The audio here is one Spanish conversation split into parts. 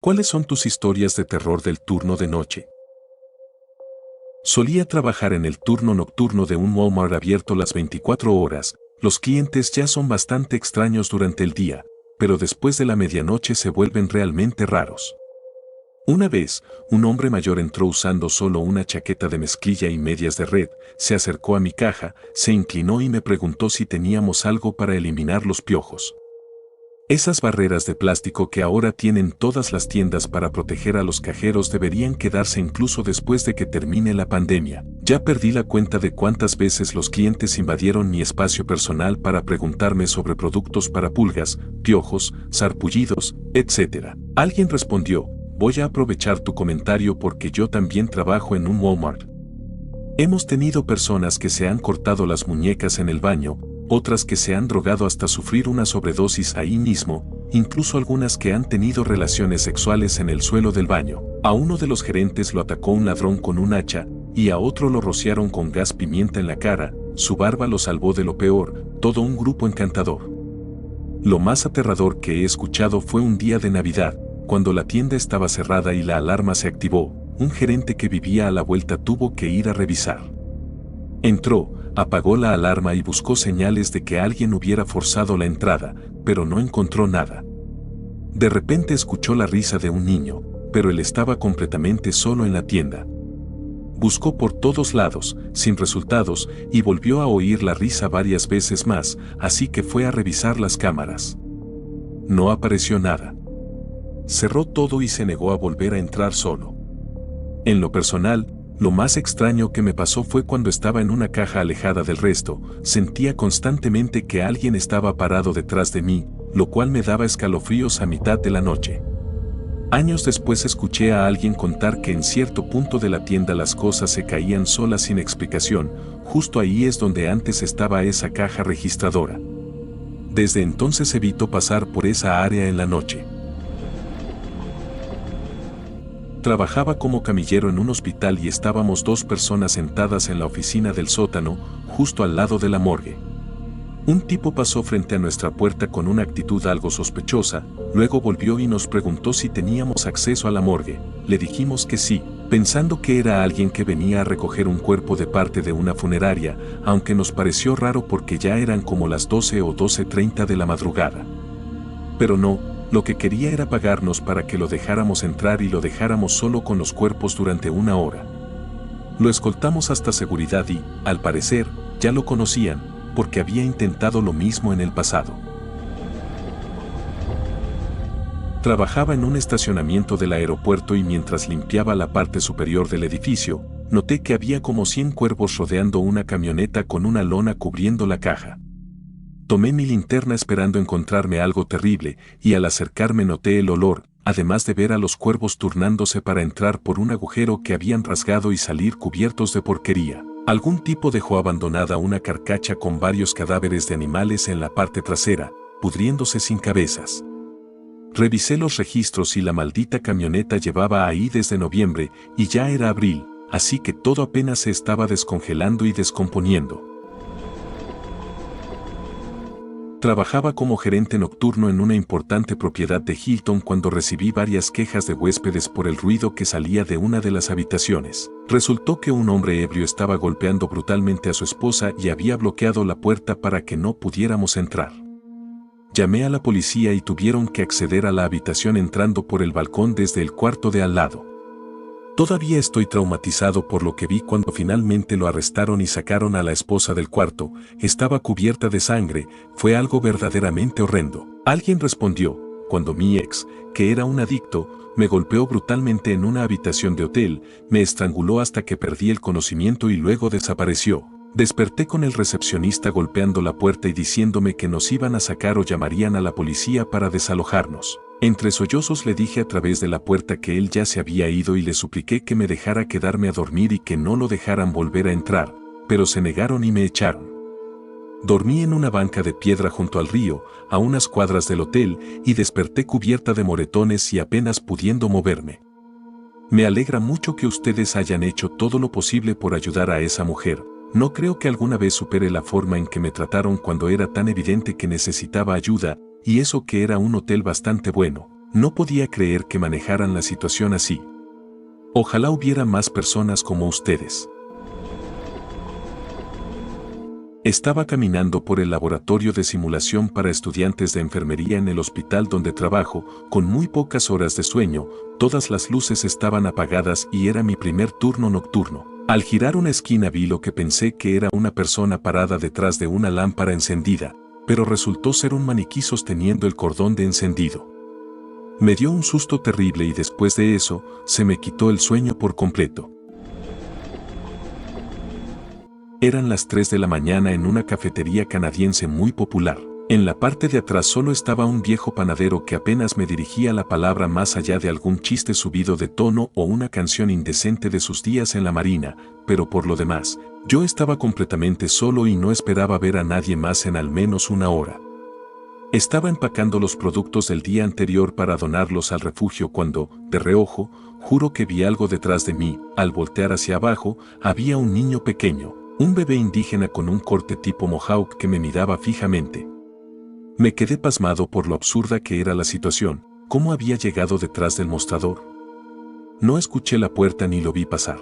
¿Cuáles son tus historias de terror del turno de noche? Solía trabajar en el turno nocturno de un Walmart abierto las 24 horas. Los clientes ya son bastante extraños durante el día, pero después de la medianoche se vuelven realmente raros. Una vez, un hombre mayor entró usando solo una chaqueta de mezclilla y medias de red, se acercó a mi caja, se inclinó y me preguntó si teníamos algo para eliminar los piojos. Esas barreras de plástico que ahora tienen todas las tiendas para proteger a los cajeros deberían quedarse incluso después de que termine la pandemia. Ya perdí la cuenta de cuántas veces los clientes invadieron mi espacio personal para preguntarme sobre productos para pulgas, piojos, sarpullidos, etc. Alguien respondió: voy a aprovechar tu comentario porque yo también trabajo en un Walmart. Hemos tenido personas que se han cortado las muñecas en el baño, otras que se han drogado hasta sufrir una sobredosis ahí mismo, incluso algunas que han tenido relaciones sexuales en el suelo del baño. A uno de los gerentes lo atacó un ladrón con un hacha, y a otro lo rociaron con gas pimienta en la cara, su barba lo salvó de lo peor, todo un grupo encantador. Lo más aterrador que he escuchado fue un día de Navidad, cuando la tienda estaba cerrada y la alarma se activó, un gerente que vivía a la vuelta tuvo que ir a revisar. Entró, apagó la alarma y buscó señales de que alguien hubiera forzado la entrada, pero no encontró nada. De repente escuchó la risa de un niño, pero él estaba completamente solo en la tienda. Buscó por todos lados, sin resultados, y volvió a oír la risa varias veces más, así que fue a revisar las cámaras. No apareció nada. Cerró todo y se negó a volver a entrar solo. En lo personal, lo más extraño que me pasó fue cuando estaba en una caja alejada del resto, sentía constantemente que alguien estaba parado detrás de mí, lo cual me daba escalofríos a mitad de la noche. Años después escuché a alguien contar que en cierto punto de la tienda las cosas se caían solas sin explicación, justo ahí es donde antes estaba esa caja registradora. Desde entonces evito pasar por esa área en la noche. Trabajaba como camillero en un hospital y estábamos dos personas sentadas en la oficina del sótano, justo al lado de la morgue. Un tipo pasó frente a nuestra puerta con una actitud algo sospechosa, luego volvió y nos preguntó si teníamos acceso a la morgue. Le dijimos que sí, pensando que era alguien que venía a recoger un cuerpo de parte de una funeraria, aunque nos pareció raro porque ya eran como las 12 o 12:30 de la madrugada. Pero no. Lo que quería era pagarnos para que lo dejáramos entrar y lo dejáramos solo con los cuerpos durante 1 hora. Lo escoltamos hasta seguridad y, al parecer, ya lo conocían, porque había intentado lo mismo en el pasado. Trabajaba en un estacionamiento del aeropuerto y mientras limpiaba la parte superior del edificio, noté que había como 100 cuervos rodeando una camioneta con una lona cubriendo la caja. Tomé mi linterna esperando encontrarme algo terrible, y al acercarme noté el olor, además de ver a los cuervos turnándose para entrar por un agujero que habían rasgado y salir cubiertos de porquería. Algún tipo dejó abandonada una carcacha con varios cadáveres de animales en la parte trasera, pudriéndose sin cabezas. Revisé los registros y la maldita camioneta llevaba ahí desde noviembre, y ya era abril, así que todo apenas se estaba descongelando y descomponiendo. Trabajaba como gerente nocturno en una importante propiedad de Hilton cuando recibí varias quejas de huéspedes por el ruido que salía de una de las habitaciones. Resultó que un hombre ebrio estaba golpeando brutalmente a su esposa y había bloqueado la puerta para que no pudiéramos entrar. Llamé a la policía y tuvieron que acceder a la habitación entrando por el balcón desde el cuarto de al lado. Todavía estoy traumatizado por lo que vi cuando finalmente lo arrestaron y sacaron a la esposa del cuarto. Estaba cubierta de sangre, fue algo verdaderamente horrendo. Alguien respondió, cuando mi ex, que era un adicto, me golpeó brutalmente en una habitación de hotel, me estranguló hasta que perdí el conocimiento y luego desapareció. Desperté con el recepcionista golpeando la puerta y diciéndome que nos iban a sacar o llamarían a la policía para desalojarnos. Entre sollozos le dije a través de la puerta que él ya se había ido y le supliqué que me dejara quedarme a dormir y que no lo dejaran volver a entrar, pero se negaron y me echaron. Dormí en una banca de piedra junto al río, a unas cuadras del hotel, y desperté cubierta de moretones y apenas pudiendo moverme. Me alegra mucho que ustedes hayan hecho todo lo posible por ayudar a esa mujer. No creo que alguna vez supere la forma en que me trataron cuando era tan evidente que necesitaba ayuda, y eso que era un hotel bastante bueno. No podía creer que manejaran la situación así. Ojalá hubiera más personas como ustedes. Estaba caminando por el laboratorio de simulación para estudiantes de enfermería en el hospital donde trabajo, con muy pocas horas de sueño, todas las luces estaban apagadas y era mi primer turno nocturno. Al girar una esquina vi lo que pensé que era una persona parada detrás de una lámpara encendida, pero resultó ser un maniquí sosteniendo el cordón de encendido. Me dio un susto terrible y después de eso, se me quitó el sueño por completo. Eran las 3 de la mañana en una cafetería canadiense muy popular. En la parte de atrás solo estaba un viejo panadero que apenas me dirigía la palabra más allá de algún chiste subido de tono o una canción indecente de sus días en la marina, pero por lo demás, yo estaba completamente solo y no esperaba ver a nadie más en al menos una hora. Estaba empacando los productos del día anterior para donarlos al refugio cuando, de reojo, juro que vi algo detrás de mí. Al voltear hacia abajo, había un niño pequeño, un bebé indígena con un corte tipo mohawk que me miraba fijamente. Me quedé pasmado por lo absurda que era la situación, cómo había llegado detrás del mostrador. No escuché la puerta ni lo vi pasar.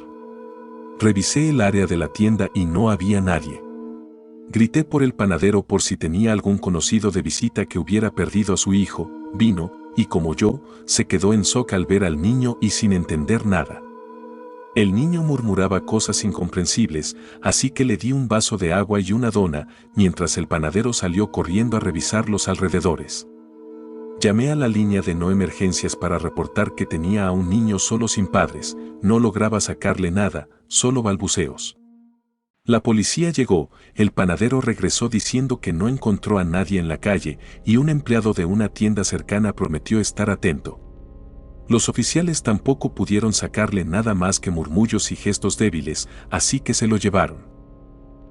Revisé el área de la tienda y no había nadie. Grité por el panadero por si tenía algún conocido de visita que hubiera perdido a su hijo, vino, y como yo, se quedó en shock al ver al niño y sin entender nada. El niño murmuraba cosas incomprensibles, así que le di un vaso de agua y una dona, mientras el panadero salió corriendo a revisar los alrededores. Llamé a la línea de no emergencias para reportar que tenía a un niño solo sin padres, no lograba sacarle nada, solo balbuceos. La policía llegó, el panadero regresó diciendo que no encontró a nadie en la calle y un empleado de una tienda cercana prometió estar atento. Los oficiales tampoco pudieron sacarle nada más que murmullos y gestos débiles, así que se lo llevaron.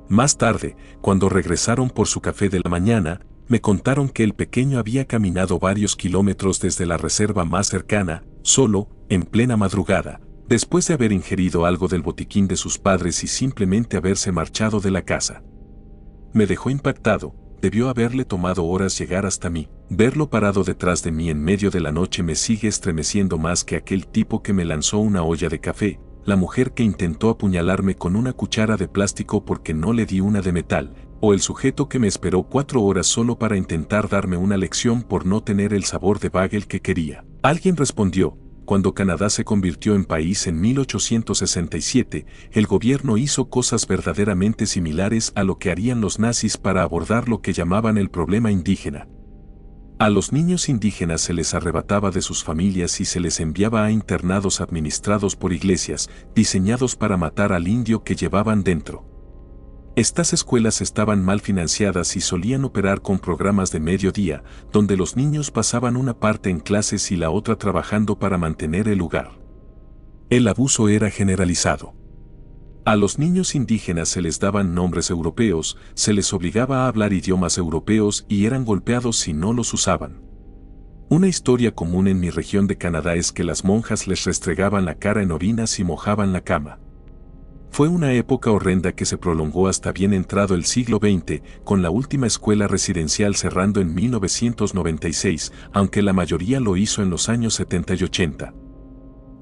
Más tarde, cuando regresaron por su café de la mañana, me contaron que el pequeño había caminado varios kilómetros desde la reserva más cercana, solo, en plena madrugada, después de haber ingerido algo del botiquín de sus padres y simplemente haberse marchado de la casa. Me dejó impactado. Debió haberle tomado horas llegar hasta mí. Verlo parado detrás de mí en medio de la noche me sigue estremeciendo más que aquel tipo que me lanzó una olla de café, la mujer que intentó apuñalarme con una cuchara de plástico porque no le di una de metal, o el sujeto que me esperó 4 horas solo para intentar darme una lección por no tener el sabor de bagel que quería. Alguien respondió: cuando Canadá se convirtió en país en 1867, el gobierno hizo cosas verdaderamente similares a lo que harían los nazis para abordar lo que llamaban el problema indígena. A los niños indígenas se les arrebataba de sus familias y se les enviaba a internados administrados por iglesias, diseñados para matar al indio que llevaban dentro. Estas escuelas estaban mal financiadas y solían operar con programas de mediodía, donde los niños pasaban una parte en clases y la otra trabajando para mantener el lugar. El abuso era generalizado. A los niños indígenas se les daban nombres europeos, se les obligaba a hablar idiomas europeos y eran golpeados si no los usaban. Una historia común en mi región de Canadá es que las monjas les restregaban la cara en orinas y mojaban la cama. Fue una época horrenda que se prolongó hasta bien entrado el siglo XX, con la última escuela residencial cerrando en 1996, aunque la mayoría lo hizo en los años 70 y 80.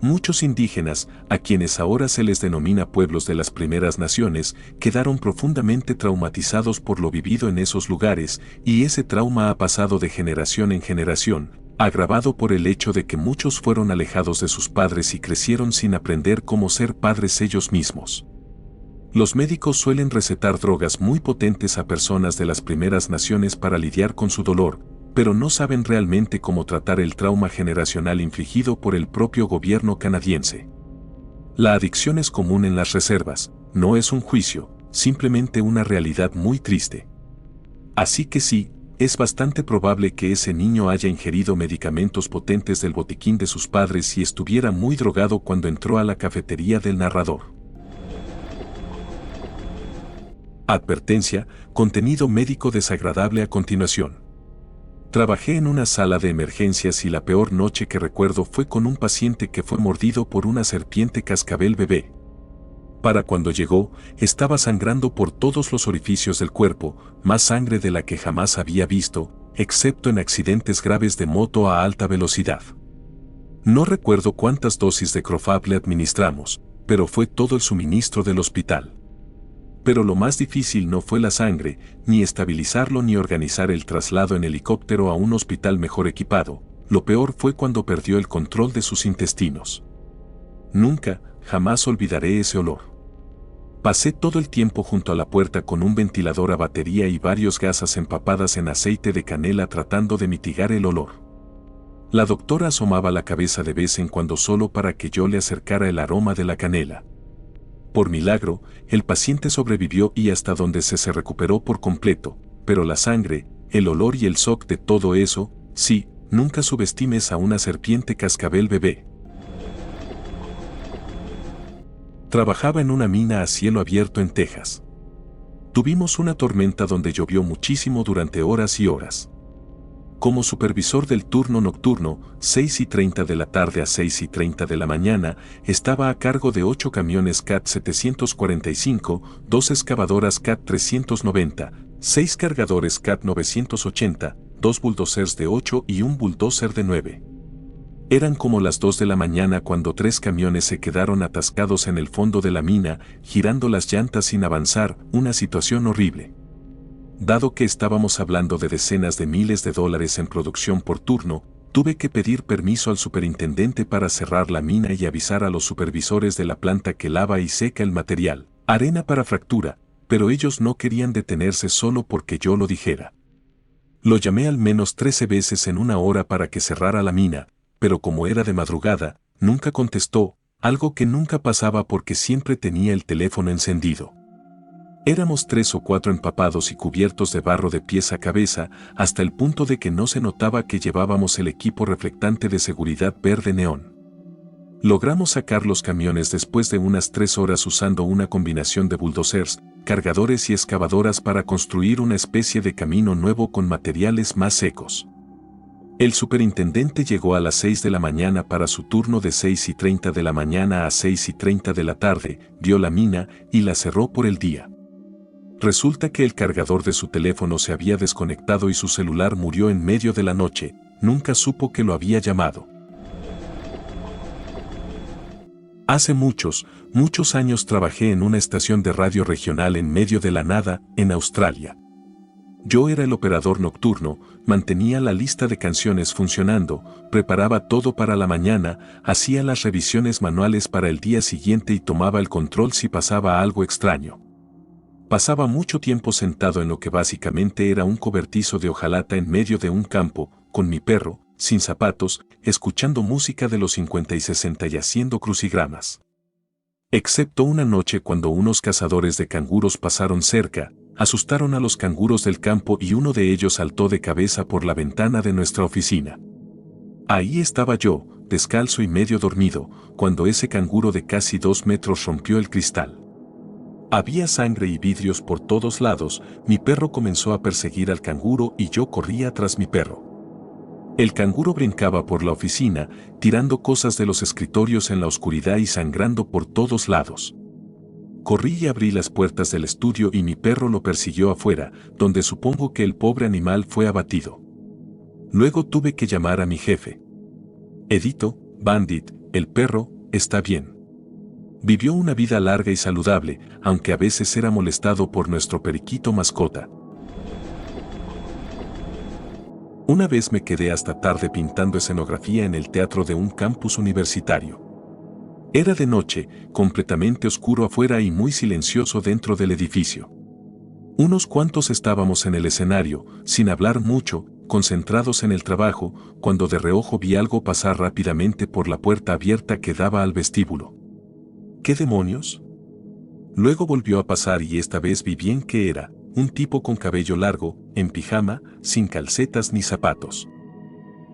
Muchos indígenas, a quienes ahora se les denomina pueblos de las primeras naciones, quedaron profundamente traumatizados por lo vivido en esos lugares, y ese trauma ha pasado de generación en generación, agravado por el hecho de que muchos fueron alejados de sus padres y crecieron sin aprender cómo ser padres ellos mismos. Los médicos suelen recetar drogas muy potentes a personas de las primeras naciones para lidiar con su dolor, pero no saben realmente cómo tratar el trauma generacional infligido por el propio gobierno canadiense. La adicción es común en las reservas, no es un juicio, simplemente una realidad muy triste. Así que sí, es bastante probable que ese niño haya ingerido medicamentos potentes del botiquín de sus padres y estuviera muy drogado cuando entró a la cafetería del narrador. Advertencia: contenido médico desagradable a continuación. Trabajé en una sala de emergencias y la peor noche que recuerdo fue con un paciente que fue mordido por una serpiente cascabel bebé. Para cuando llegó, estaba sangrando por todos los orificios del cuerpo, más sangre de la que jamás había visto, excepto en accidentes graves de moto a alta velocidad. No recuerdo cuántas dosis de Crofab le administramos, pero fue todo el suministro del hospital. Pero lo más difícil no fue la sangre, ni estabilizarlo ni organizar el traslado en helicóptero a un hospital mejor equipado. Lo peor fue cuando perdió el control de sus intestinos. Nunca, jamás olvidaré ese olor. Pasé todo el tiempo junto a la puerta con un ventilador a batería y varias gasas empapadas en aceite de canela tratando de mitigar el olor. La doctora asomaba la cabeza de vez en cuando solo para que yo le acercara el aroma de la canela. Por milagro, el paciente sobrevivió y hasta donde se recuperó por completo, pero la sangre, el olor y el shock de todo eso, sí, nunca subestimes a una serpiente cascabel bebé. Trabajaba en una mina a cielo abierto en Texas. Tuvimos una tormenta donde llovió muchísimo durante horas y horas. Como supervisor del turno nocturno, 6:30 de la tarde a 6:30 de la mañana, estaba a cargo de 8 camiones CAT 745, 2 excavadoras CAT 390, 6 cargadores CAT 980, 2 bulldozers de 8 y un bulldozer de 9. Eran como las 2 de la mañana cuando 3 camiones se quedaron atascados en el fondo de la mina, girando las llantas sin avanzar, una situación horrible. Dado que estábamos hablando de decenas de miles de dólares en producción por turno, tuve que pedir permiso al superintendente para cerrar la mina y avisar a los supervisores de la planta que lava y seca el material, arena para fractura, pero ellos no querían detenerse solo porque yo lo dijera. Lo llamé al menos 13 veces en una hora para que cerrara la mina, pero como era de madrugada, nunca contestó, algo que nunca pasaba porque siempre tenía el teléfono encendido. Éramos 3 o 4 empapados y cubiertos de barro de pies a cabeza, hasta el punto de que no se notaba que llevábamos el equipo reflectante de seguridad verde neón. Logramos sacar los camiones después de unas 3 horas usando una combinación de bulldozers, cargadores y excavadoras para construir una especie de camino nuevo con materiales más secos. El superintendente llegó a las 6 de la mañana para su turno de 6:30 de la mañana a 6:30 de la tarde, vio la mina y la cerró por el día. Resulta que el cargador de su teléfono se había desconectado y su celular murió en medio de la noche, nunca supo que lo había llamado. Hace muchos años trabajé en una estación de radio regional en medio de la nada, en Australia. Yo era el operador nocturno, mantenía la lista de canciones funcionando, preparaba todo para la mañana, hacía las revisiones manuales para el día siguiente y tomaba el control si pasaba algo extraño. Pasaba mucho tiempo sentado en lo que básicamente era un cobertizo de hojalata en medio de un campo, con mi perro, sin zapatos, escuchando música de los 50 y 60 y haciendo crucigramas. Excepto una noche cuando unos cazadores de canguros pasaron cerca, asustaron a los canguros del campo y uno de ellos saltó de cabeza por la ventana de nuestra oficina. Ahí estaba yo, descalzo y medio dormido, cuando ese canguro de casi 2 metros rompió el cristal. Había sangre y vidrios por todos lados, mi perro comenzó a perseguir al canguro y yo corría tras mi perro. El canguro brincaba por la oficina, tirando cosas de los escritorios en la oscuridad y sangrando por todos lados. Corrí y abrí las puertas del estudio y mi perro lo persiguió afuera, donde supongo que el pobre animal fue abatido. Luego tuve que llamar a mi jefe. Edito, Bandit, el perro, está bien. Vivió una vida larga y saludable, aunque a veces era molestado por nuestro periquito mascota. Una vez me quedé hasta tarde pintando escenografía en el teatro de un campus universitario. Era de noche, completamente oscuro afuera y muy silencioso dentro del edificio. Unos cuantos estábamos en el escenario, sin hablar mucho, concentrados en el trabajo, cuando de reojo vi algo pasar rápidamente por la puerta abierta que daba al vestíbulo. ¿Qué demonios? Luego volvió a pasar y esta vez vi bien que era un tipo con cabello largo, en pijama, sin calcetas ni zapatos.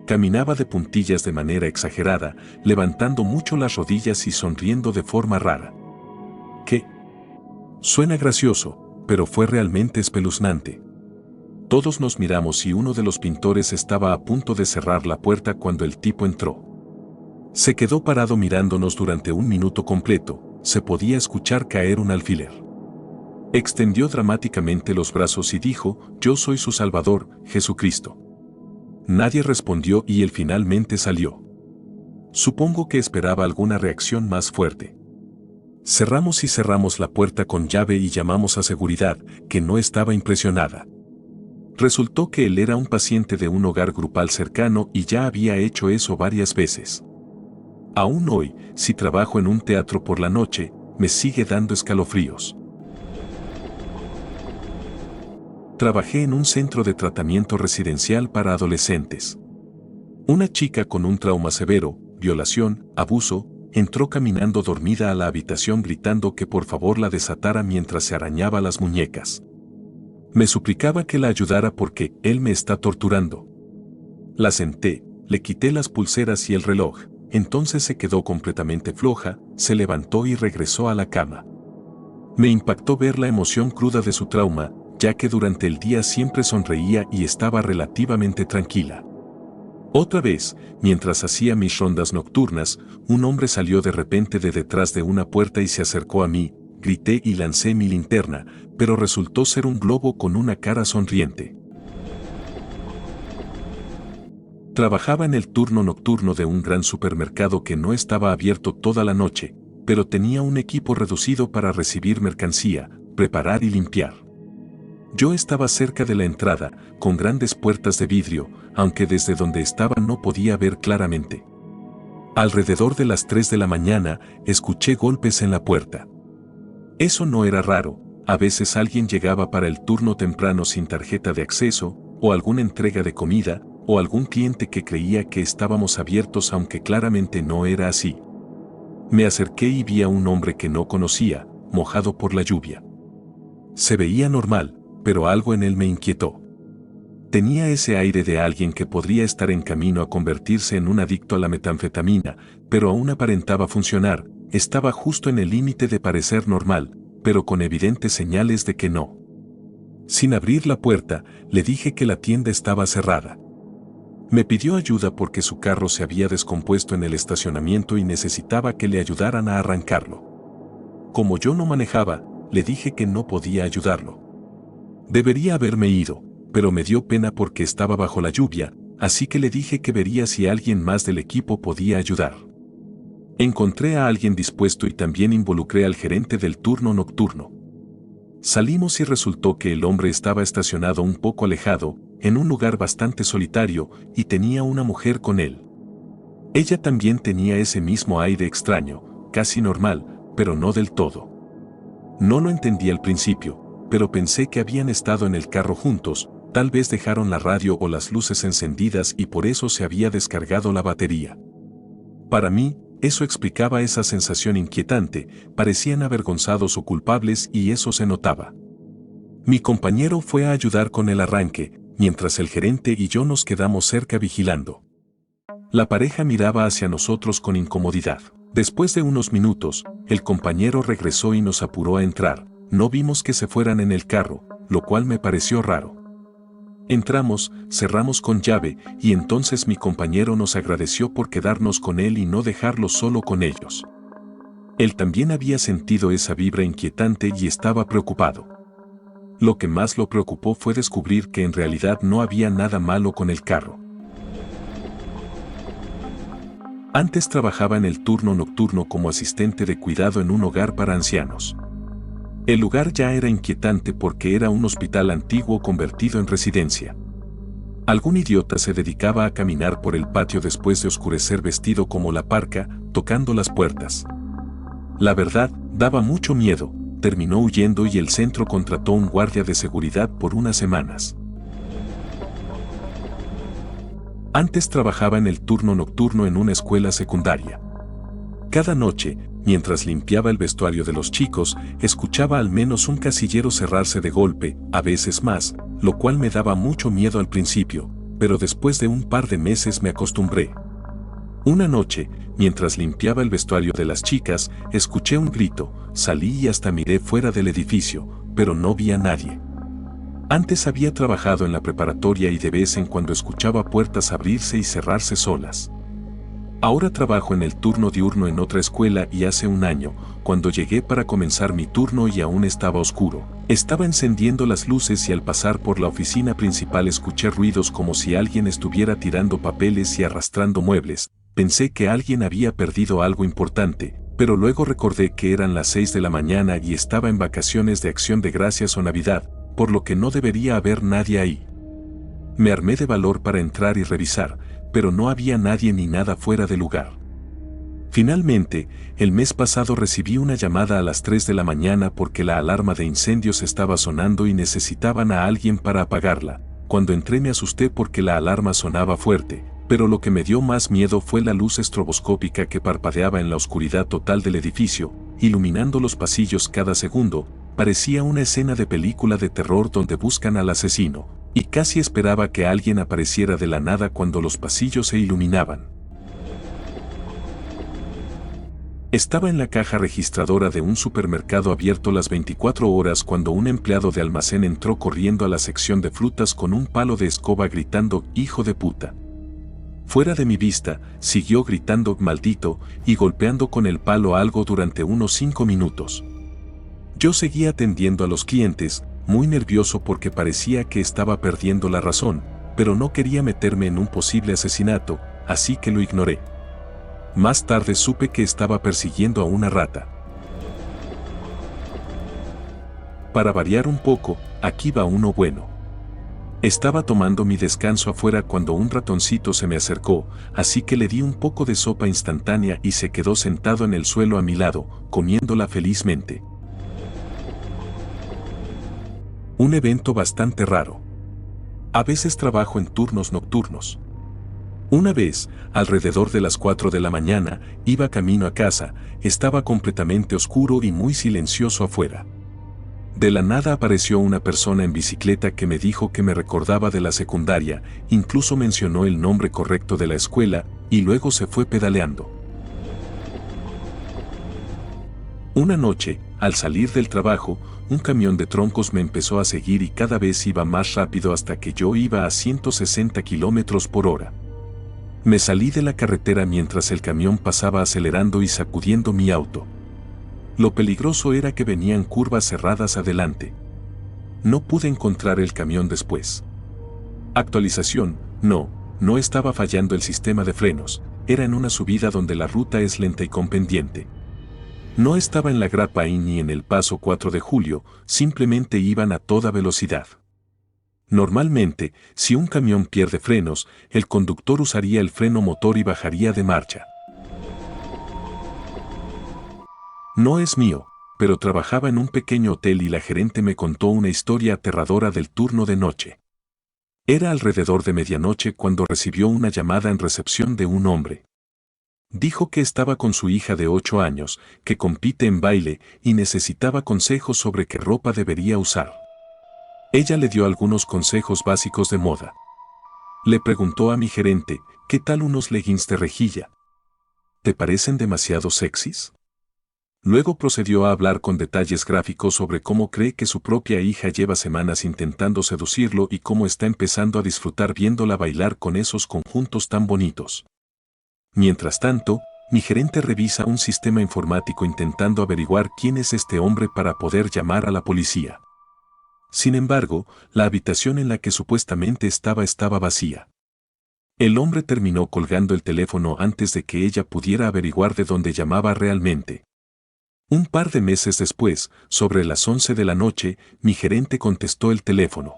Caminaba de puntillas de manera exagerada, levantando mucho las rodillas y sonriendo de forma rara. ¿Qué? Suena gracioso, pero fue realmente espeluznante. Todos nos miramos y uno de los pintores estaba a punto de cerrar la puerta cuando el tipo entró. Se quedó parado mirándonos durante 1 minuto completo, se podía escuchar caer un alfiler. Extendió dramáticamente los brazos y dijo, «Yo soy su Salvador, Jesucristo». Nadie respondió y él finalmente salió. Supongo que esperaba alguna reacción más fuerte. Cerramos y cerramos la puerta con llave y llamamos a seguridad, que no estaba impresionada. Resultó que él era un paciente de un hogar grupal cercano y ya había hecho eso varias veces. Aún hoy, si trabajo en un teatro por la noche, me sigue dando escalofríos. Trabajé en un centro de tratamiento residencial para adolescentes. Una chica con un trauma severo, violación, abuso, entró caminando dormida a la habitación gritando que por favor la desatara mientras se arañaba las muñecas. Me suplicaba que la ayudara porque él me está torturando. La senté, le quité las pulseras y el reloj, entonces se quedó completamente floja, se levantó y regresó a la cama. Me impactó ver la emoción cruda de su trauma, ya que durante el día siempre sonreía y estaba relativamente tranquila. Otra vez, mientras hacía mis rondas nocturnas, un hombre salió de repente de detrás de una puerta y se acercó a mí, grité y lancé mi linterna, pero resultó ser un globo con una cara sonriente. Trabajaba en el turno nocturno de un gran supermercado que no estaba abierto toda la noche, pero tenía un equipo reducido para recibir mercancía, preparar y limpiar. Yo estaba cerca de la entrada, con grandes puertas de vidrio, aunque desde donde estaba no podía ver claramente. Alrededor de las 3 de la mañana, escuché golpes en la puerta. Eso no era raro, a veces alguien llegaba para el turno temprano sin tarjeta de acceso, o alguna entrega de comida, o algún cliente que creía que estábamos abiertos aunque claramente no era así. Me acerqué y vi a un hombre que no conocía, mojado por la lluvia. Se veía normal, pero algo en él me inquietó. Tenía ese aire de alguien que podría estar en camino a convertirse en un adicto a la metanfetamina, pero aún aparentaba funcionar, estaba justo en el límite de parecer normal, pero con evidentes señales de que no. Sin abrir la puerta, le dije que la tienda estaba cerrada. Me pidió ayuda porque su carro se había descompuesto en el estacionamiento y necesitaba que le ayudaran a arrancarlo. Como yo no manejaba, le dije que no podía ayudarlo. Debería haberme ido, pero me dio pena porque estaba bajo la lluvia, así que le dije que vería si alguien más del equipo podía ayudar. Encontré a alguien dispuesto y también involucré al gerente del turno nocturno. Salimos y resultó que el hombre estaba estacionado un poco alejado, en un lugar bastante solitario, y tenía una mujer con él. Ella también tenía ese mismo aire extraño, casi normal, pero no del todo. No lo entendí al principio, pero pensé que habían estado en el carro juntos, tal vez dejaron la radio o las luces encendidas y por eso se había descargado la batería. Para mí, eso explicaba esa sensación inquietante, parecían avergonzados o culpables y eso se notaba. Mi compañero fue a ayudar con el arranque, mientras el gerente y yo nos quedamos cerca vigilando. La pareja miraba hacia nosotros con incomodidad. Después de unos minutos, el compañero regresó y nos apuró a entrar. No vimos que se fueran en el carro, lo cual me pareció raro. Entramos, cerramos con llave y entonces mi compañero nos agradeció por quedarnos con él y no dejarlo solo con ellos. Él también había sentido esa vibra inquietante y estaba preocupado. Lo que más lo preocupó fue descubrir que en realidad no había nada malo con el carro. Antes trabajaba en el turno nocturno como asistente de cuidado en un hogar para ancianos. El lugar ya era inquietante porque era un hospital antiguo convertido en residencia. Algún idiota se dedicaba a caminar por el patio después de oscurecer vestido como la parca, tocando las puertas. La verdad, daba mucho miedo, terminó huyendo y el centro contrató un guardia de seguridad por unas semanas. Antes trabajaba en el turno nocturno en una escuela secundaria. Cada noche, mientras limpiaba el vestuario de los chicos, escuchaba al menos un casillero cerrarse de golpe, a veces más, lo cual me daba mucho miedo al principio, pero después de un par de meses me acostumbré. Una noche, mientras limpiaba el vestuario de las chicas, escuché un grito, salí y hasta miré fuera del edificio, pero no vi a nadie. Antes había trabajado en la preparatoria y de vez en cuando escuchaba puertas abrirse y cerrarse solas. Ahora trabajo en el turno diurno en otra escuela y hace un año, cuando llegué para comenzar mi turno y aún estaba oscuro. Estaba encendiendo las luces y al pasar por la oficina principal escuché ruidos como si alguien estuviera tirando papeles y arrastrando muebles. Pensé que alguien había perdido algo importante, pero luego recordé que eran las 6 de la mañana y estaba en vacaciones de Acción de Gracias o Navidad, por lo que no debería haber nadie ahí. Me armé de valor para entrar y revisar, pero no había nadie ni nada fuera de lugar. Finalmente, el mes pasado recibí una llamada a las 3 de la mañana porque la alarma de incendios estaba sonando y necesitaban a alguien para apagarla. Cuando entré me asusté porque la alarma sonaba fuerte, pero lo que me dio más miedo fue la luz estroboscópica que parpadeaba en la oscuridad total del edificio, iluminando los pasillos cada segundo. Parecía una escena de película de terror donde buscan al asesino, y casi esperaba que alguien apareciera de la nada cuando los pasillos se iluminaban. Estaba en la caja registradora de un supermercado abierto las 24 horas cuando un empleado de almacén entró corriendo a la sección de frutas con un palo de escoba gritando «¡Hijo de puta!». Fuera de mi vista, siguió gritando «maldito» y golpeando con el palo algo durante unos 5 minutos. Yo seguía atendiendo a los clientes, muy nervioso porque parecía que estaba perdiendo la razón, pero no quería meterme en un posible asesinato, así que lo ignoré. Más tarde supe que estaba persiguiendo a una rata. Para variar un poco, aquí va uno bueno. Estaba tomando mi descanso afuera cuando un ratoncito se me acercó, así que le di un poco de sopa instantánea y se quedó sentado en el suelo a mi lado, comiéndola felizmente. Un evento bastante raro. A veces trabajo en turnos nocturnos. Una vez, alrededor de las 4 de la mañana, iba camino a casa, estaba completamente oscuro y muy silencioso afuera. De la nada apareció una persona en bicicleta que me dijo que me recordaba de la secundaria, incluso mencionó el nombre correcto de la escuela, y luego se fue pedaleando. Una noche, al salir del trabajo, un camión de troncos me empezó a seguir y cada vez iba más rápido hasta que yo iba a 160 kilómetros por hora. Me salí de la carretera mientras el camión pasaba acelerando y sacudiendo mi auto. Lo peligroso era que venían curvas cerradas adelante. No pude encontrar el camión después. Actualización, no estaba fallando el sistema de frenos, era en una subida donde la ruta es lenta y con pendiente. No estaba en la Grapevine ni en el Paso 4 de Julio, simplemente iban a toda velocidad. Normalmente, si un camión pierde frenos, el conductor usaría el freno motor y bajaría de marcha. No es mío, pero trabajaba en un pequeño hotel y la gerente me contó una historia aterradora del turno de noche. Era alrededor de medianoche cuando recibió una llamada en recepción de un hombre. Dijo que estaba con su hija de 8 años, que compite en baile y necesitaba consejos sobre qué ropa debería usar. Ella le dio algunos consejos básicos de moda. Le preguntó a mi gerente, ¿qué tal unos leggings de rejilla? ¿Te parecen demasiado sexys? Luego procedió a hablar con detalles gráficos sobre cómo cree que su propia hija lleva semanas intentando seducirlo y cómo está empezando a disfrutar viéndola bailar con esos conjuntos tan bonitos. Mientras tanto, mi gerente revisa un sistema informático intentando averiguar quién es este hombre para poder llamar a la policía. Sin embargo, la habitación en la que supuestamente estaba vacía. El hombre terminó colgando el teléfono antes de que ella pudiera averiguar de dónde llamaba realmente. Un par de meses después, sobre las 11 de la noche, mi gerente contestó el teléfono.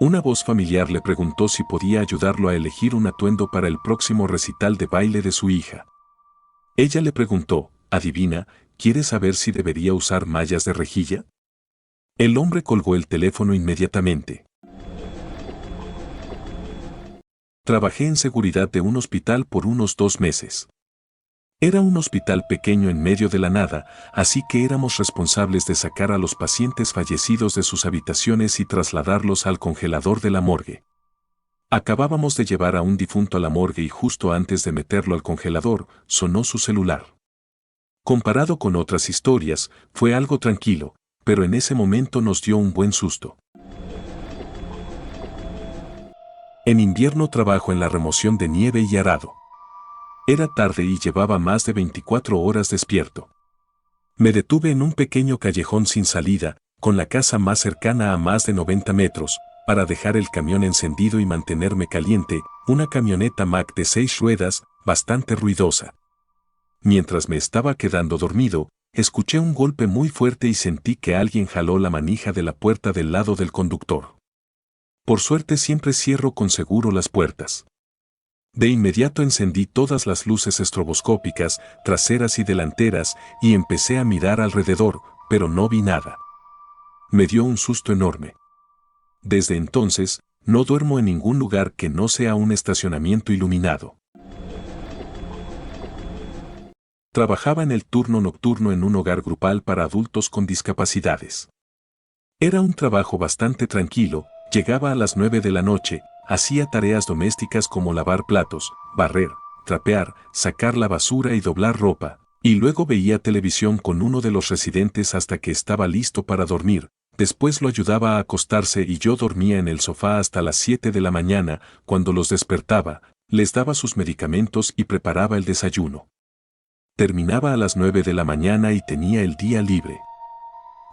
Una voz familiar le preguntó si podía ayudarlo a elegir un atuendo para el próximo recital de baile de su hija. Ella le preguntó, adivina, ¿quieres saber si debería usar mallas de rejilla? El hombre colgó el teléfono inmediatamente. Trabajé en seguridad de un hospital por unos 2 meses. Era un hospital pequeño en medio de la nada, así que éramos responsables de sacar a los pacientes fallecidos de sus habitaciones y trasladarlos al congelador de la morgue. Acabábamos de llevar a un difunto a la morgue y justo antes de meterlo al congelador, sonó su celular. Comparado con otras historias, fue algo tranquilo, pero en ese momento nos dio un buen susto. En invierno trabajo en la remoción de nieve y arado. Era tarde y llevaba más de 24 horas despierto. Me detuve en un pequeño callejón sin salida, con la casa más cercana a más de 90 metros, para dejar el camión encendido y mantenerme caliente, una camioneta Mack de 6 ruedas, bastante ruidosa. Mientras me estaba quedando dormido, escuché un golpe muy fuerte y sentí que alguien jaló la manija de la puerta del lado del conductor. Por suerte siempre cierro con seguro las puertas. De inmediato encendí todas las luces estroboscópicas, traseras y delanteras, y empecé a mirar alrededor, pero no vi nada. Me dio un susto enorme. Desde entonces, no duermo en ningún lugar que no sea un estacionamiento iluminado. Trabajaba en el turno nocturno en un hogar grupal para adultos con discapacidades. Era un trabajo bastante tranquilo, llegaba a las 9 de la noche, hacía tareas domésticas como lavar platos, barrer, trapear, sacar la basura y doblar ropa, y luego veía televisión con uno de los residentes hasta que estaba listo para dormir. Después lo ayudaba a acostarse y yo dormía en el sofá hasta las 7 de la mañana. Cuando los despertaba, les daba sus medicamentos y preparaba el desayuno. Terminaba a las 9 de la mañana y tenía el día libre.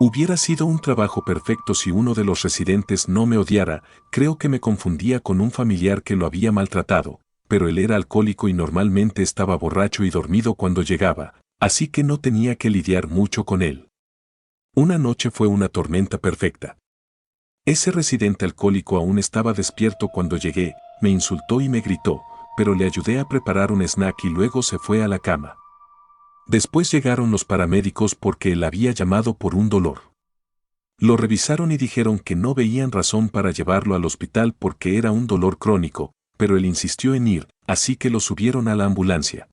Hubiera sido un trabajo perfecto si uno de los residentes no me odiara. Creo que me confundía con un familiar que lo había maltratado, pero él era alcohólico y normalmente estaba borracho y dormido cuando llegaba, así que no tenía que lidiar mucho con él. Una noche fue una tormenta perfecta. Ese residente alcohólico aún estaba despierto cuando llegué, me insultó y me gritó, pero le ayudé a preparar un snack y luego se fue a la cama. Después llegaron los paramédicos porque él había llamado por un dolor. Lo revisaron y dijeron que no veían razón para llevarlo al hospital porque era un dolor crónico, pero él insistió en ir, así que lo subieron a la ambulancia.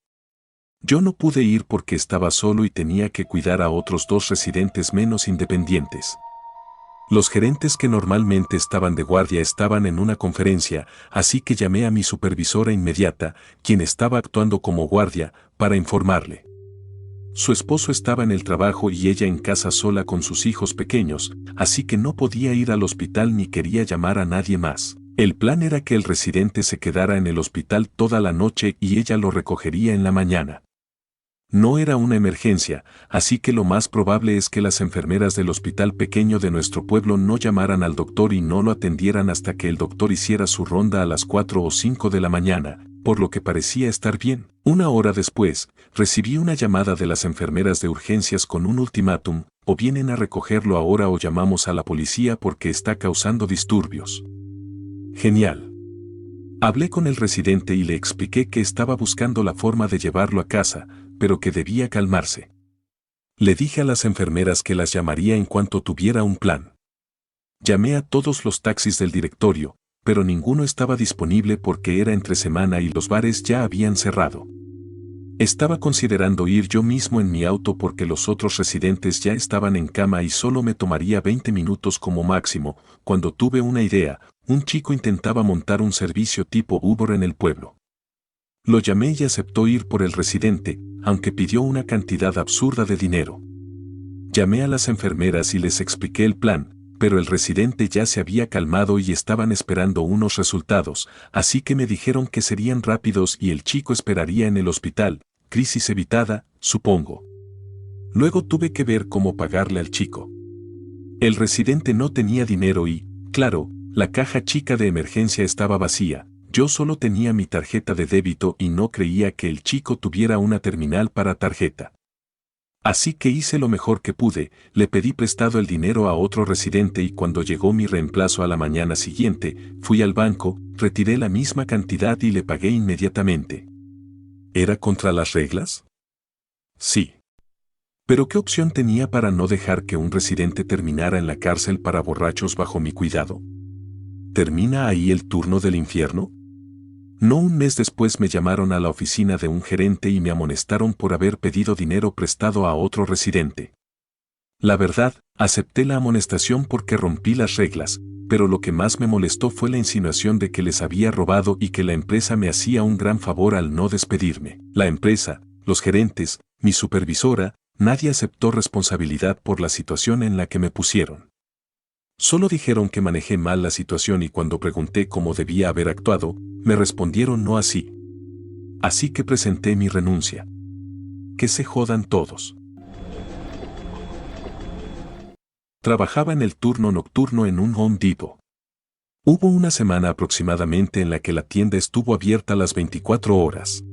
Yo no pude ir porque estaba solo y tenía que cuidar a otros 2 residentes menos independientes. Los gerentes que normalmente estaban de guardia estaban en una conferencia, así que llamé a mi supervisora inmediata, quien estaba actuando como guardia, para informarle. Su esposo estaba en el trabajo y ella en casa sola con sus hijos pequeños, así que no podía ir al hospital ni quería llamar a nadie más. El plan era que el residente se quedara en el hospital toda la noche y ella lo recogería en la mañana. No era una emergencia, así que lo más probable es que las enfermeras del hospital pequeño de nuestro pueblo no llamaran al doctor y no lo atendieran hasta que el doctor hiciera su ronda a las 4 o 5 de la mañana, por lo que parecía estar bien. Una hora después, recibí una llamada de las enfermeras de urgencias con un ultimátum: o vienen a recogerlo ahora o llamamos a la policía porque está causando disturbios. Genial. Hablé con el residente y le expliqué que estaba buscando la forma de llevarlo a casa, pero que debía calmarse. Le dije a las enfermeras que las llamaría en cuanto tuviera un plan. Llamé a todos los taxis del directorio, pero ninguno estaba disponible porque era entre semana y los bares ya habían cerrado. Estaba considerando ir yo mismo en mi auto porque los otros residentes ya estaban en cama y solo me tomaría 20 minutos como máximo, cuando tuve una idea: un chico intentaba montar un servicio tipo Uber en el pueblo. Lo llamé y aceptó ir por el residente, aunque pidió una cantidad absurda de dinero. Llamé a las enfermeras y les expliqué el plan, pero el residente ya se había calmado y estaban esperando unos resultados, así que me dijeron que serían rápidos y el chico esperaría en el hospital. Crisis evitada, supongo. Luego tuve que ver cómo pagarle al chico. El residente no tenía dinero y, claro, la caja chica de emergencia estaba vacía. Yo solo tenía mi tarjeta de débito y no creía que el chico tuviera una terminal para tarjeta. Así que hice lo mejor que pude, le pedí prestado el dinero a otro residente y cuando llegó mi reemplazo a la mañana siguiente, fui al banco, retiré la misma cantidad y le pagué inmediatamente. ¿Era contra las reglas? Sí. ¿Pero qué opción tenía para no dejar que un residente terminara en la cárcel para borrachos bajo mi cuidado? ¿Termina ahí el turno del infierno? No, un mes después me llamaron a la oficina de un gerente y me amonestaron por haber pedido dinero prestado a otro residente. La verdad, acepté la amonestación porque rompí las reglas, pero lo que más me molestó fue la insinuación de que les había robado y que la empresa me hacía un gran favor al no despedirme. La empresa, los gerentes, mi supervisora, nadie aceptó responsabilidad por la situación en la que me pusieron. Solo dijeron que manejé mal la situación y cuando pregunté cómo debía haber actuado, me respondieron no así. Así que presenté mi renuncia. Que se jodan todos. Trabajaba en el turno nocturno en un Home Depot. Hubo una semana aproximadamente en la que la tienda estuvo abierta las 24 horas.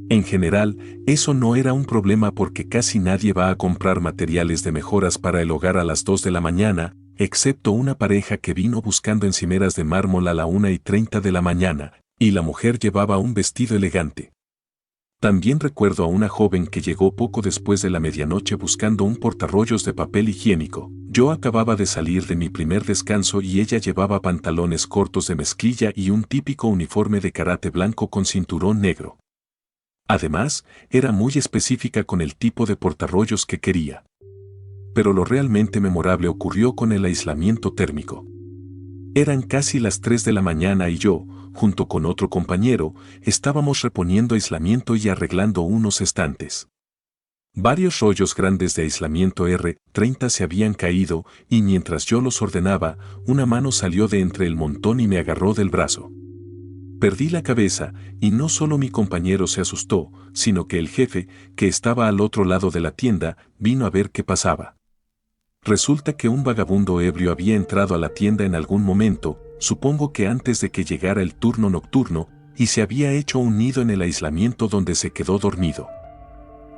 En general, eso no era un problema porque casi nadie va a comprar materiales de mejoras para el hogar a las 2 de la mañana, excepto una pareja que vino buscando encimeras de mármol a la 1:30 de la mañana, y la mujer llevaba un vestido elegante. También recuerdo a una joven que llegó poco después de la medianoche buscando un portarrollos de papel higiénico. Yo acababa de salir de mi primer descanso y ella llevaba pantalones cortos de mezclilla y un típico uniforme de karate blanco con cinturón negro. Además, era muy específica con el tipo de portarrollos que quería. Pero lo realmente memorable ocurrió con el aislamiento térmico. Eran casi las 3 de la mañana y yo, junto con otro compañero, estábamos reponiendo aislamiento y arreglando unos estantes. Varios rollos grandes de aislamiento R30 se habían caído y mientras yo los ordenaba, una mano salió de entre el montón y me agarró del brazo. Perdí la cabeza y no solo mi compañero se asustó, sino que el jefe, que estaba al otro lado de la tienda, vino a ver qué pasaba. Resulta que un vagabundo ebrio había entrado a la tienda en algún momento, supongo que antes de que llegara el turno nocturno, y se había hecho un nido en el aislamiento donde se quedó dormido.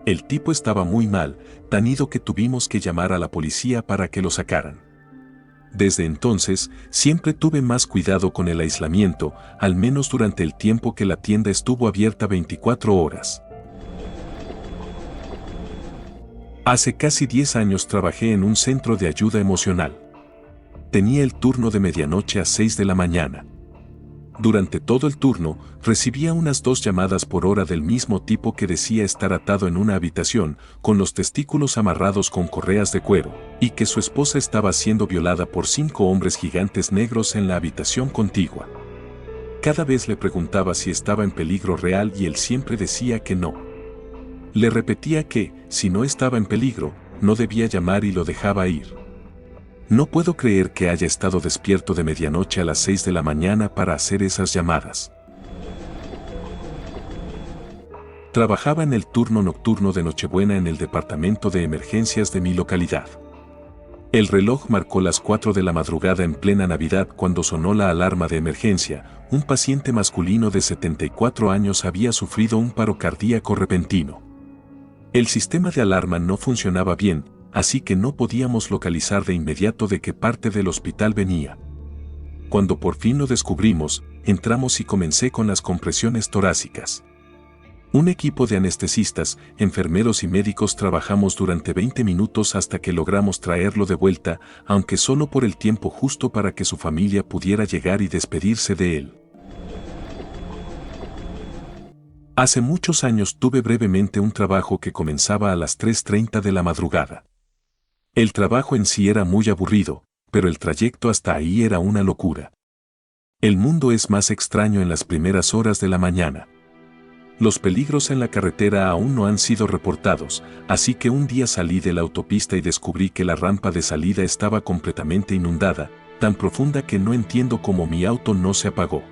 El tipo estaba muy mal, tan ido que tuvimos que llamar a la policía para que lo sacaran. Desde entonces, siempre tuve más cuidado con el aislamiento, al menos durante el tiempo que la tienda estuvo abierta 24 horas. Hace casi 10 años trabajé en un centro de ayuda emocional. Tenía el turno de medianoche a 6 de la mañana. Durante todo el turno, recibía unas 2 llamadas por hora del mismo tipo que decía estar atado en una habitación, con los testículos amarrados con correas de cuero, y que su esposa estaba siendo violada por 5 hombres gigantes negros en la habitación contigua. Cada vez le preguntaba si estaba en peligro real y él siempre decía que no. Le repetía que, si no estaba en peligro, no debía llamar y lo dejaba ir. No puedo creer que haya estado despierto de medianoche a las 6 de la mañana para hacer esas llamadas. Trabajaba en el turno nocturno de Nochebuena en el departamento de emergencias de mi localidad. El reloj marcó las 4 de la madrugada en plena Navidad cuando sonó la alarma de emergencia. Un paciente masculino de 74 años había sufrido un paro cardíaco repentino. El sistema de alarma no funcionaba bien, así que no podíamos localizar de inmediato de qué parte del hospital venía. Cuando por fin lo descubrimos, entramos y comencé con las compresiones torácicas. Un equipo de anestesistas, enfermeros y médicos trabajamos durante 20 minutos hasta que logramos traerlo de vuelta, aunque solo por el tiempo justo para que su familia pudiera llegar y despedirse de él. Hace muchos años tuve brevemente un trabajo que comenzaba a las 3:30 de la madrugada. El trabajo en sí era muy aburrido, pero el trayecto hasta ahí era una locura. El mundo es más extraño en las primeras horas de la mañana. Los peligros en la carretera aún no han sido reportados, así que un día salí de la autopista y descubrí que la rampa de salida estaba completamente inundada, tan profunda que no entiendo cómo mi auto no se apagó.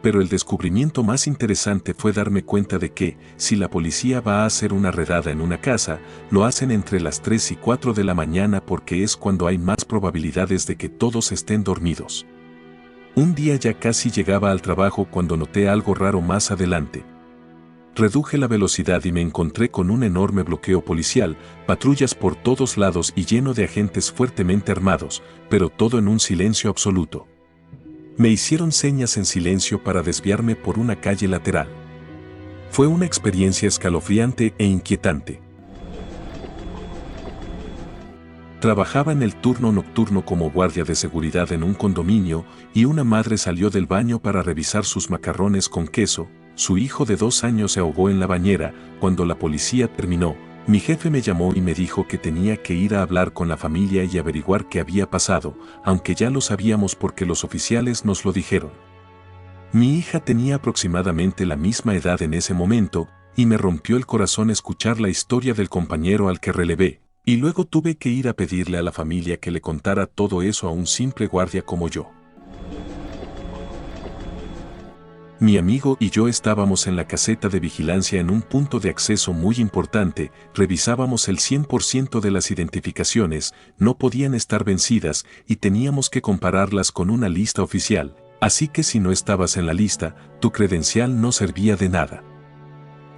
Pero el descubrimiento más interesante fue darme cuenta de que, si la policía va a hacer una redada en una casa, lo hacen entre las 3 y 4 de la mañana porque es cuando hay más probabilidades de que todos estén dormidos. Un día ya casi llegaba al trabajo cuando noté algo raro más adelante. Reduje la velocidad y me encontré con un enorme bloqueo policial, patrullas por todos lados y lleno de agentes fuertemente armados, pero todo en un silencio absoluto. Me hicieron señas en silencio para desviarme por una calle lateral. Fue una experiencia escalofriante e inquietante. Trabajaba en el turno nocturno como guardia de seguridad en un condominio y una madre salió del baño para revisar sus macarrones con queso. Su hijo de 2 años se ahogó en la bañera. Cuando la policía terminó, mi jefe me llamó y me dijo que tenía que ir a hablar con la familia y averiguar qué había pasado, aunque ya lo sabíamos porque los oficiales nos lo dijeron. Mi hija tenía aproximadamente la misma edad en ese momento, y me rompió el corazón escuchar la historia del compañero al que relevé, y luego tuve que ir a pedirle a la familia que le contara todo eso a un simple guardia como yo. Mi amigo y yo estábamos en la caseta de vigilancia en un punto de acceso muy importante, revisábamos el 100% de las identificaciones, no podían estar vencidas y teníamos que compararlas con una lista oficial, así que si no estabas en la lista, tu credencial no servía de nada.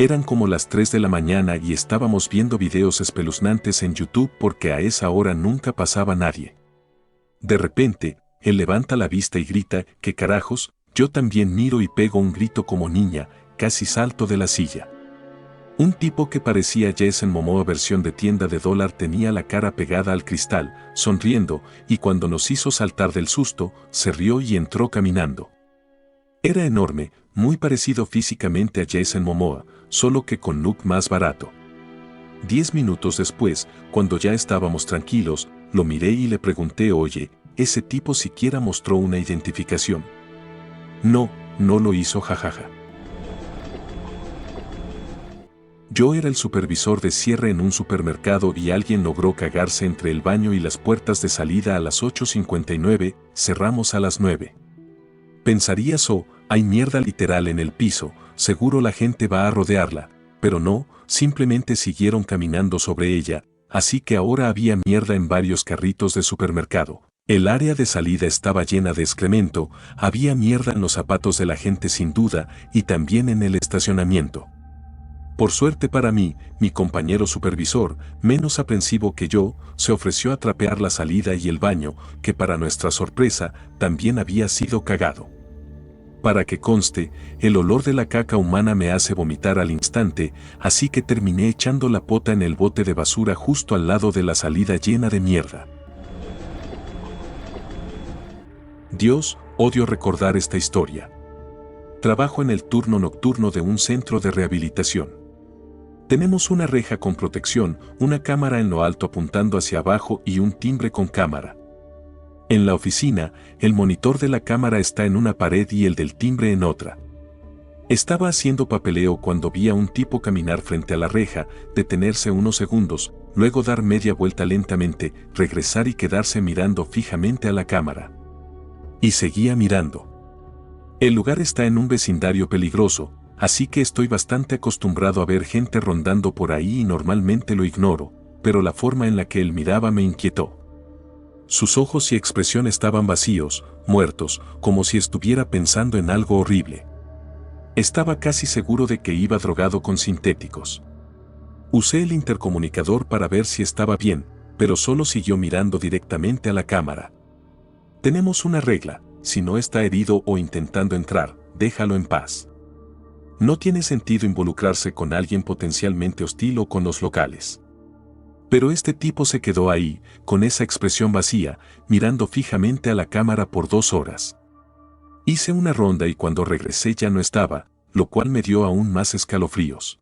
Eran como las 3 de la mañana y estábamos viendo videos espeluznantes en YouTube porque a esa hora nunca pasaba nadie. De repente, él levanta la vista y grita, ¿qué carajos? Yo también miro y pego un grito como niña, casi salto de la silla. Un tipo que parecía Jason Momoa versión de tienda de dólar tenía la cara pegada al cristal, sonriendo, y cuando nos hizo saltar del susto, se rió y entró caminando. Era enorme, muy parecido físicamente a Jason Momoa, solo que con look más barato. 10 minutos después, cuando ya estábamos tranquilos, lo miré y le pregunté, oye, ¿ese tipo siquiera mostró una identificación? No, no lo hizo, jajaja. Yo era el supervisor de cierre en un supermercado y alguien logró cagarse entre el baño y las puertas de salida a las 8:59, cerramos a las 9. Pensarías, oh, hay mierda literal en el piso, seguro la gente va a rodearla, pero no, simplemente siguieron caminando sobre ella, así que ahora había mierda en varios carritos de supermercado. El área de salida estaba llena de excremento, había mierda en los zapatos de la gente sin duda y también en el estacionamiento. Por suerte para mí, mi compañero supervisor, menos aprensivo que yo, se ofreció a trapear la salida y el baño, que para nuestra sorpresa, también había sido cagado. Para que conste, el olor de la caca humana me hace vomitar al instante, así que terminé echando la pota en el bote de basura justo al lado de la salida llena de mierda. Dios, odio recordar esta historia. Trabajo en el turno nocturno de un centro de rehabilitación. Tenemos una reja con protección, una cámara en lo alto apuntando hacia abajo y un timbre con cámara. En la oficina, el monitor de la cámara está en una pared y el del timbre en otra. Estaba haciendo papeleo cuando vi a un tipo caminar frente a la reja, detenerse unos segundos, luego dar media vuelta lentamente, regresar y quedarse mirando fijamente a la cámara. Y seguía mirando. El lugar está en un vecindario peligroso, así que estoy bastante acostumbrado a ver gente rondando por ahí y normalmente lo ignoro, pero la forma en la que él miraba me inquietó. Sus ojos y expresión estaban vacíos, muertos, como si estuviera pensando en algo horrible. Estaba casi seguro de que iba drogado con sintéticos. Usé el intercomunicador para ver si estaba bien, pero solo siguió mirando directamente a la cámara. Tenemos una regla, si no está herido o intentando entrar, déjalo en paz. No tiene sentido involucrarse con alguien potencialmente hostil o con los locales. Pero este tipo se quedó ahí, con esa expresión vacía, mirando fijamente a la cámara por 2 horas. Hice una ronda y cuando regresé ya no estaba, lo cual me dio aún más escalofríos.